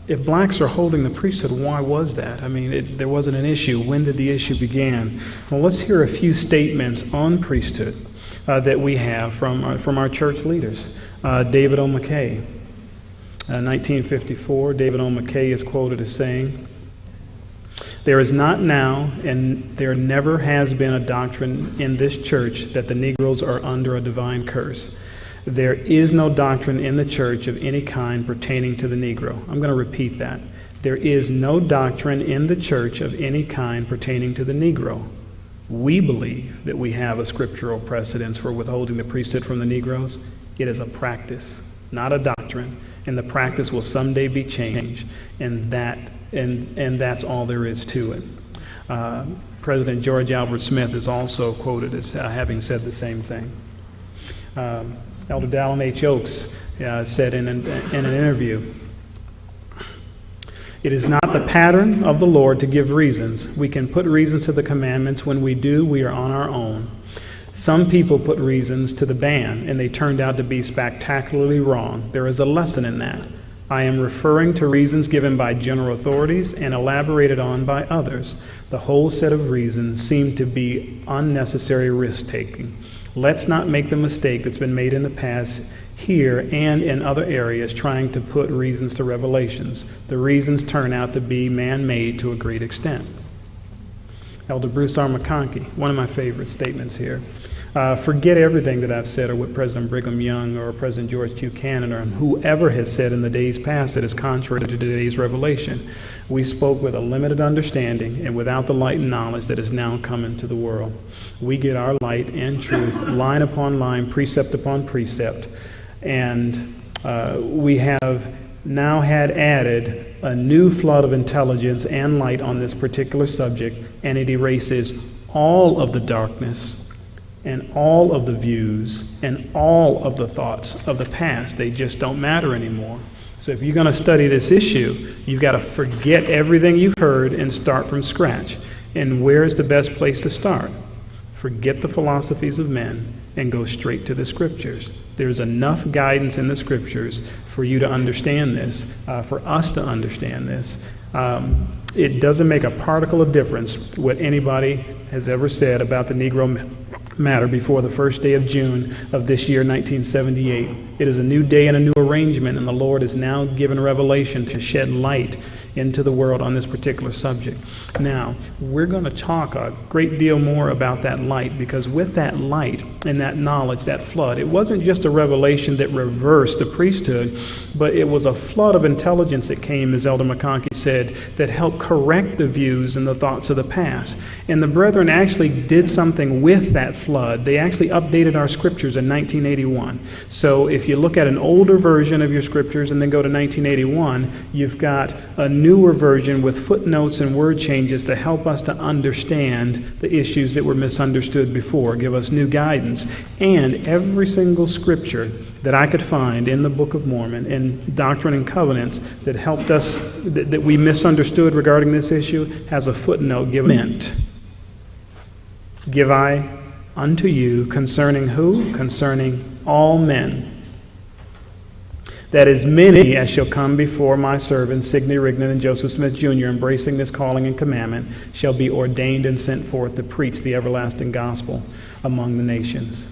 If blacks are holding the priesthood, why was that? I mean, there wasn't an issue. When did the issue begin? Well, let's hear a few statements on priesthood that we have from our church leaders. David O. McKay, 1954, David O. McKay is quoted as saying, "There is not now, and there never has been, a doctrine in this church that the Negroes are under a divine curse. There is no doctrine in the church of any kind pertaining to the Negro." I'm going to repeat that. There is no doctrine in the church of any kind pertaining to the Negro. We believe that we have a scriptural precedence for withholding the priesthood from the Negroes. It is a practice, not a doctrine, and the practice will someday be changed, and that's all there is to it. President George Albert Smith is also quoted as having said the same thing. Elder Dallin H. Oaks said in an interview, "It is not the pattern of the Lord to give reasons. We can put reasons to the commandments. When we do, we are on our own. Some people put reasons to the ban, and they turned out to be spectacularly wrong. There is a lesson in that. I am referring to reasons given by general authorities and elaborated on by others. The whole set of reasons seem to be unnecessary risk-taking. Let's not make the mistake that's been made in the past here and in other areas, trying to put reasons to revelations. The reasons turn out to be man-made to a great extent." Elder Bruce R. McConkie, one of my favorite statements here. "Forget everything that I've said or what President Brigham Young or President George Buchanan or whoever has said in the days past that is contrary to today's revelation. We spoke with a limited understanding and without the light and knowledge that is now coming to the world. We get our light and truth line upon line, precept upon precept, and we have now had added a new flood of intelligence and light on this particular subject, and it erases all of the darkness and all of the views and all of the thoughts of the past. They just don't matter anymore. So if you're going to study this issue, you've got to forget everything you've heard and start from scratch. And where's the best place to start? Forget the philosophies of men and go straight to the scriptures. There's enough guidance in the scriptures for you to understand this, for us to understand this. It doesn't make a particle of difference what anybody has ever said about the Negro matter before the first day of June of this year, 1978. It is a new day and a new arrangement, and the Lord is now given revelation to shed light into the world on this particular subject. Now, we're going to talk a great deal more about that light, because with that light and that knowledge, that flood, it wasn't just a revelation that reversed the priesthood, but it was a flood of intelligence that came, as Elder McConkie said, that helped correct the views and the thoughts of the past. And the brethren actually did something with that flood. They actually updated our scriptures in 1981. So if you look at an older version of your scriptures and then go to 1981, you've got a newer version with footnotes and word changes to help us to understand the issues that were misunderstood before, give us new guidance. And every single scripture that I could find in the Book of Mormon, in Doctrine and Covenants, that helped us, that we misunderstood regarding this issue, has a footnote given. Give I unto you concerning who? Concerning all men, that as many as shall come before my servants, Sidney Rigdon and Joseph Smith Jr., embracing this calling and commandment, shall be ordained and sent forth to preach the everlasting gospel among the nations.